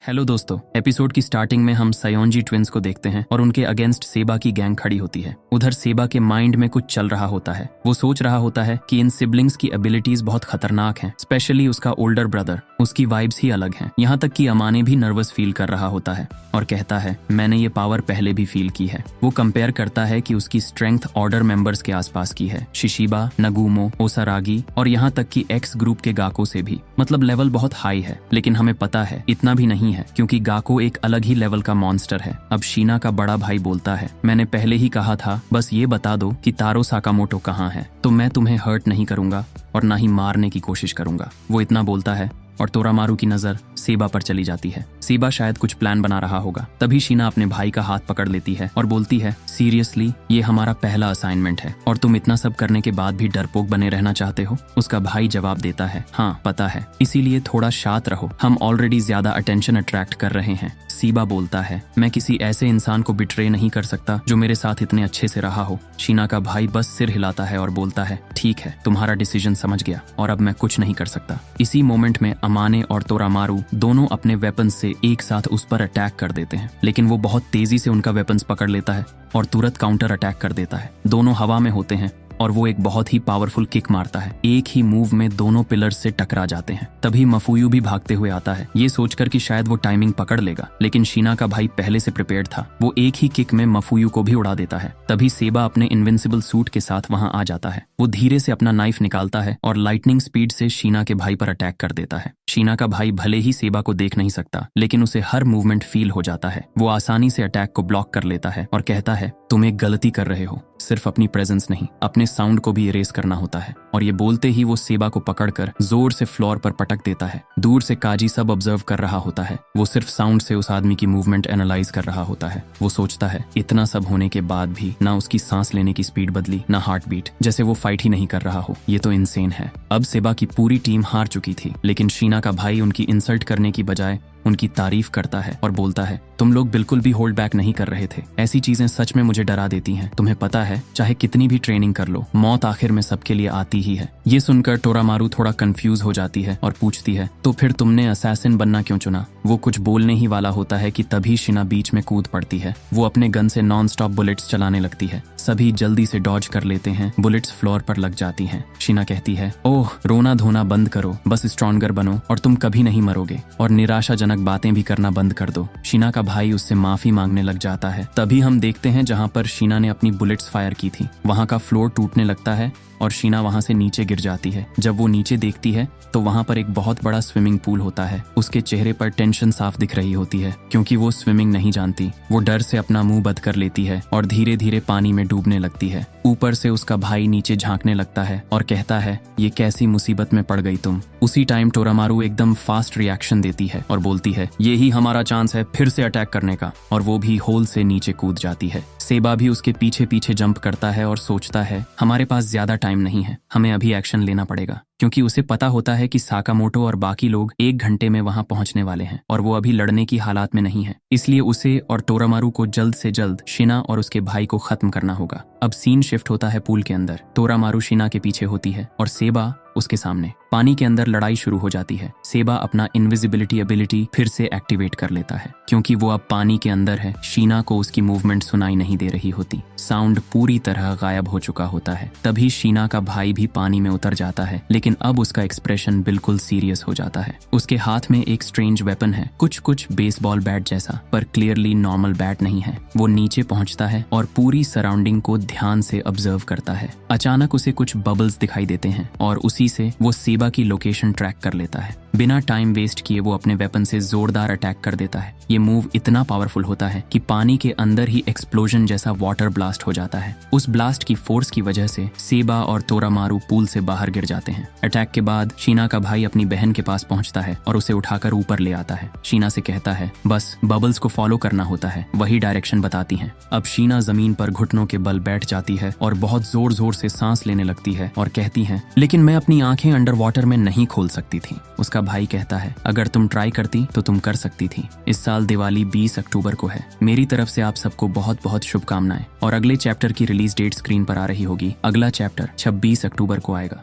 Hello दोस्तों, episode की starting में हम सयोंजी ट्विंस को देखते हैं और उनके अगेंस्ट सेबा की गैंग खड़ी होती है। उधर सेबा के माइंड में कुछ चल रहा होता है। वो सोच रहा होता है कि इन सिबलिंग्स की एबिलिटीज बहुत खतरनाक हैं, स्पेशली उसका ओल्डर ब्रदर। उसकी वाइब्स ही अलग हैं। यहाँ तक कि अमाने भी नर्वस फील कर रहा होता है और कहता है, मैंने ये पावर पहले भी फील की है। वो कंपेयर करता है कि उसकी स्ट्रेंथ ऑर्डर मेंबर्स के आसपास की है, शिशिबा, नगुमो, ओसारागी और यहाँ तक कि एक्स ग्रुप के गाको से भी। मतलब लेवल बहुत हाई है, लेकिन हमें पता है इतना भी नहीं है, क्योंकि गाको एक अलग ही लेवल का मॉन्स्टर है। अब शीना का बड़ा भाई बोलता है, मैंने पहले ही कहा था, बस ये बता दो कि तारो साकामोटो कहाँ है, तो मैं तुम्हें हर्ट नहीं करूंगा और ना ही मारने की कोशिश करूंगा। वो इतना बोलता है और तोरामारू की नजर सेबा पर चली जाती है। सेबा शायद कुछ प्लान बना रहा होगा। तभी शीना अपने भाई का हाथ पकड़ लेती है और बोलती है, सीरियसली ये हमारा पहला असाइनमेंट है और तुम इतना सब करने के बाद भी डरपोक बने रहना चाहते हो? उसका भाई जवाब देता है, हाँ पता है, इसीलिए थोड़ा शांत रहो, हम ऑलरेडी ज्यादा अटेंशन अट्रैक्ट कर रहे हैं। सीबा बोलता है, मैं किसी ऐसे इंसान को बिट्रे नहीं कर सकता जो मेरे साथ इतने अच्छे से रहा हो। शीना का भाई बस सिर हिलाता है और बोलता है, ठीक है, तुम्हारा डिसीजन समझ गया और अब मैं कुछ नहीं कर सकता। इसी मोमेंट में अमाने और तोरामारू दोनों अपने वेपन्स से एक साथ उस पर अटैक कर देते हैं, लेकिन वो बहुत तेजी से उनका वेपन्स पकड़ लेता है और तुरंत काउंटर अटैक कर देता है। दोनों हवा में होते हैं और वो एक बहुत ही पावरफुल किक मारता है। एक ही मूव में दोनों पिलर्स से टकरा जाते हैं। तभी मफुयू भी भागते हुए आता है, ये सोचकर कि शायद वो टाइमिंग पकड़ लेगा, लेकिन शीना का भाई पहले से प्रिपेयर्ड था। वो एक ही किक में मफुयू को भी उड़ा देता है। तभी सेबा अपने इनविंसिबल सूट के साथ वहां आ जाता है। वो धीरे से अपना नाइफ निकालता है और लाइटनिंग स्पीड से शीना के भाई पर अटैक कर देता है। शीना का भाई भले ही सेबा को देख नहीं सकता, लेकिन उसे हर मूवमेंट फील हो जाता है। वो आसानी से अटैक को ब्लॉक कर लेता है और कहता है, तुम एक गलती कर रहे हो, सिर्फ अपनी प्रेजेंस नहीं, अपने साउंड को भी इरेज करना होता है। और ये बोलते ही वो सेबा को पकड़कर जोर से फ्लोर पर पटक देता है। दूर से काजी सब ऑब्जर्व कर रहा होता है। वो सिर्फ साउंड से उस आदमी की मूवमेंट एनालाइज कर रहा होता है। वो सोचता है, इतना सब होने के बाद भी ना उसकी सांस लेने की स्पीड बदली, ना हार्ट बीट, जैसे वो फाइट ही नहीं कर रहा हो। ये तो इनसेन है। अब सेबा की पूरी टीम हार चुकी थी, लेकिन शीना का भाई उनकी इंसल्ट करने की बजाय उनकी तारीफ करता है और बोलता है, तुम लोग बिल्कुल भी होल्ड बैक नहीं कर रहे थे। ऐसी चीजें सच में मुझे डरा देती हैं। तुम्हें पता है, चाहे कितनी भी ट्रेनिंग कर लो, मौत आखिर में सबके लिए आती ही है। ये सुनकर तोरामारू थोड़ा कंफ्यूज हो जाती है और पूछती है, तो फिर तुमने असैसिन बनना क्यों चुना? वो कुछ बोलने ही वाला होता है कि तभी शीना बीच में कूद पड़ती है। वो अपने गन से नॉन स्टॉप बुलेट्स चलाने लगती है। सभी जल्दी से डॉज कर लेते हैं। बुलेट्स फ्लोर पर लग जाती हैं। शीना कहती है, ओह, रोना धोना बंद करो, बस स्ट्रॉन्गर बनो और तुम कभी नहीं मरोगे, और निराशाजनक बातें भी करना बंद कर दो। शीना का भाई उससे माफी मांगने लग जाता है। तभी हम देखते हैं जहाँ पर शीना ने अपनी बुलेट्स फायर की थी, वहाँ का फ्लोर टूटने लगता है और शीना वहां से नीचे गिर जाती है। जब वो नीचे देखती है तो वहां पर एक बहुत बड़ा स्विमिंग पूल होता है। उसके चेहरे पर टेंशन साफ दिख रही होती है, क्योंकि वो स्विमिंग नहीं जानती। वो डर से अपना मुंह बंद कर लेती है और धीरे धीरे पानी में डूबने लगती है। ऊपर से उसका भाई नीचे झांकने लगता है और कहता है, ये कैसी मुसीबत में पड़ गई तुम। उसी टाइम तोरामारू एकदम फास्ट रिएक्शन देती है और बोलती है, ये ही हमारा चांस है फिर से अटैक करने का, और वो भी होल से नीचे कूद जाती है। सेबा भी उसके पीछे पीछे जंप करता है और सोचता है, हमारे पास ज्यादा टाइम नहीं है, हमें अभी एक्शन लेना पड़ेगा, क्योंकि उसे पता होता है कि साकामोटो और बाकी लोग 1 घंटे में वहां पहुंचने वाले हैं और वो अभी लड़ने की हालात में नहीं है। इसलिए उसे और तोरामारू को जल्द से जल्द शीना और उसके भाई को खत्म करना होगा। अब सीन शिफ्ट होता है पूल के अंदर। तोरामारू शीना के पीछे होती है और सेबा उसके सामने। पानी के अंदर लड़ाई शुरू हो जाती है। सेबा अपना इनविजिबिलिटी एबिलिटी फिर से एक्टिवेट कर लेता है, क्योंकि वो अब पानी के अंदर है। शीना को उसकी मूवमेंट सुनाई नहीं दे रही होती। साउंड पूरी तरह गायब हो चुका होता है। तभी शीना का भाई भी पानी में उतर जाता है, लेकिन अब उसका एक्सप्रेशन बिल्कुल सीरियस हो जाता है। उसके हाथ में एक स्ट्रेंज वेपन है, कुछ बेसबॉल बैट जैसा, पर क्लियरली नॉर्मल बैट नहीं है। वो नीचे पहुंचता है और पूरी सराउंडिंग को ध्यान से ऑब्जर्व करता है। अचानक उसे कुछ बबल्स दिखाई देते हैं और उसी से वो सेबा की लोकेशन ट्रैक कर लेता है। बिना टाइम वेस्ट किए वो अपने वेपन से जोरदार अटैक कर देता है। ये मूव इतना पावरफुल होता है कि पानी के अंदर ही एक्सप्लोजन जैसा वाटर ब्लास्ट हो जाता है। उस ब्लास्ट की फोर्स की वजह से सेबा और तोरामारू पूल से बाहर गिर जाते हैं। अटैक के बाद शीना का भाई अपनी बहन के पास पहुंचता है और उसे उठाकर ऊपर ले आता है। शीना से कहता है, बस बबल्स को फॉलो करना होता है, वही डायरेक्शन बताती हैं। अब शीना जमीन पर घुटनों के बल बैठ जाती है और बहुत जोर जोर से सांस लेने लगती है और कहती है, लेकिन मैं अपनी आंखें अंडर वाटर में नहीं खोल सकती थी। उसका भाई कहता है, अगर तुम ट्राई करती तो तुम कर सकती थी। इस साल दिवाली 20 अक्टूबर को है। मेरी तरफ से आप सबको बहुत बहुत शुभकामनाएं। और अगले चैप्टर की रिलीज डेट स्क्रीन पर आ रही होगी। अगला चैप्टर 26 अक्टूबर को आएगा।